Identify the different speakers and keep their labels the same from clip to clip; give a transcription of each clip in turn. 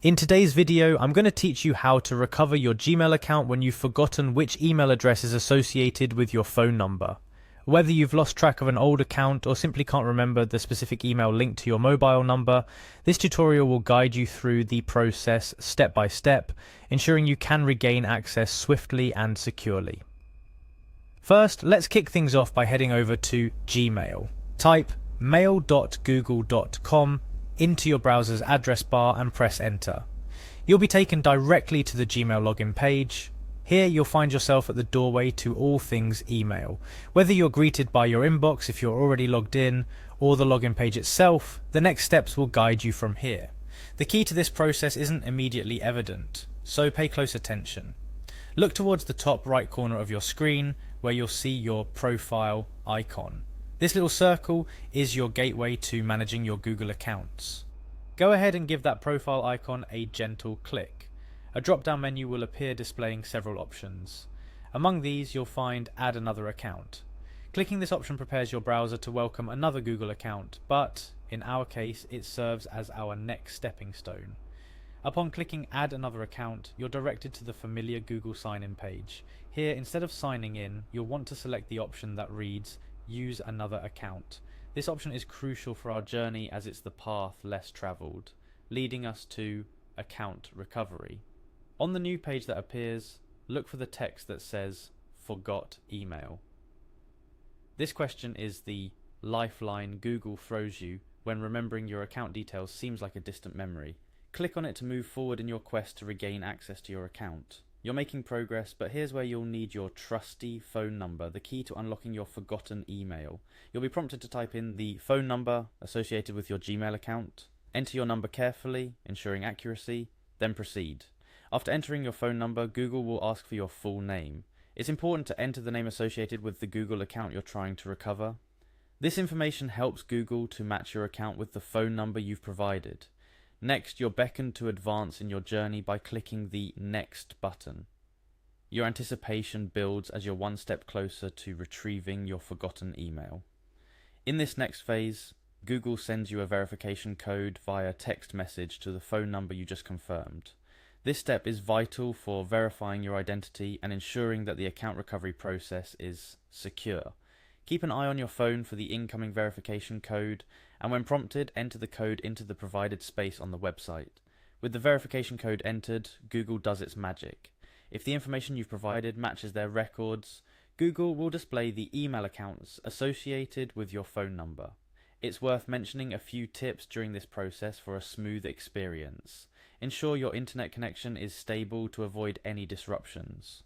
Speaker 1: In today's video, I'm going to teach you how to recover your Gmail account when you've forgotten which email address is associated with your phone number. Whether you've lost track of an old account or simply can't remember the specific email linked to your mobile number, this tutorial will guide you through the process step by step, ensuring you can regain access swiftly and securely. First, let's kick things off by heading over to Gmail. Type mail.google.com into your browser's address bar and press enter. You'll be taken directly to the Gmail login page. Here you'll find yourself at the doorway to all things email. Whether you're greeted by your inbox if you're already logged in, or the login page itself, the next steps will guide you from here. The key to this process isn't immediately evident, so pay close attention. Look towards the top right corner of your screen where you'll see your profile icon. This little circle is your gateway to managing your Google accounts. Go ahead and give that profile icon a gentle click. A drop-down menu will appear displaying several options. Among these you'll find Add Another Account. Clicking this option prepares your browser to welcome another Google account, but in our case it serves as our next stepping stone. Upon clicking Add Another Account, you're directed to the familiar Google sign-in page. Here, instead of signing in, you'll want to select the option that reads Use Another Account. This option is crucial for our journey as it's the path less travelled, leading us to account recovery. On the new page that appears, look for the text that says Forgot Email. This question is the lifeline Google throws you when remembering your account details seems like a distant memory. Click on it to move forward in your quest to regain access to your account. You're making progress, but here's where you'll need your trusty phone number, the key to unlocking your forgotten email. You'll be prompted to type in the phone number associated with your Gmail account. Enter your number carefully, ensuring accuracy, then proceed. After entering your phone number, Google will ask for your full name. It's important to enter the name associated with the Google account you're trying to recover. This information helps Google to match your account with the phone number you've provided. Next, you're beckoned to advance in your journey by clicking the Next button. Your anticipation builds as you're one step closer to retrieving your forgotten email. In this next phase, Google sends you a verification code via text message to the phone number you just confirmed. This step is vital for verifying your identity and ensuring that the account recovery process is secure. Keep an eye on your phone for the incoming verification code, and when prompted, enter the code into the provided space on the website. With the verification code entered, Google does its magic. If the information you've provided matches their records, Google will display the email accounts associated with your phone number. It's worth mentioning a few tips during this process for a smooth experience. Ensure your internet connection is stable to avoid any disruptions.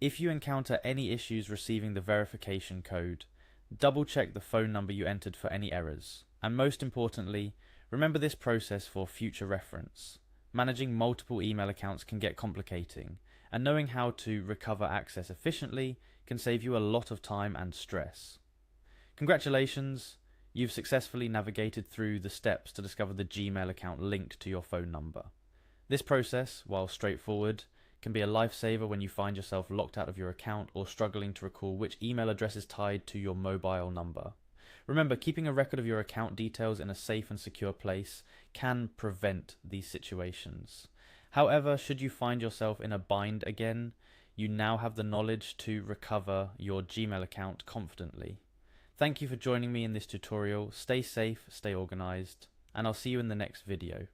Speaker 1: If you encounter any issues receiving the verification code, double check the phone number you entered for any errors. And most importantly, remember this process for future reference. Managing multiple email accounts can get complicating, and knowing how to recover access efficiently can save you a lot of time and stress. Congratulations, you've successfully navigated through the steps to discover the Gmail account linked to your phone number. This process, while straightforward, can be a lifesaver when you find yourself locked out of your account or struggling to recall which email address is tied to your mobile number. Remember, keeping a record of your account details in a safe and secure place can prevent these situations. However, should you find yourself in a bind again, you now have the knowledge to recover your Gmail account confidently. Thank you for joining me in this tutorial. Stay safe, stay organized, and I'll see you in the next video.